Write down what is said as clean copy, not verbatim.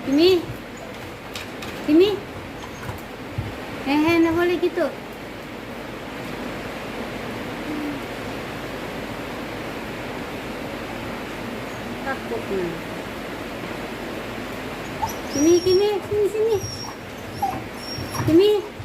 Kimi, Kimi, nggak boleh gitu. Takut nih. Kimi, sini. Kimi.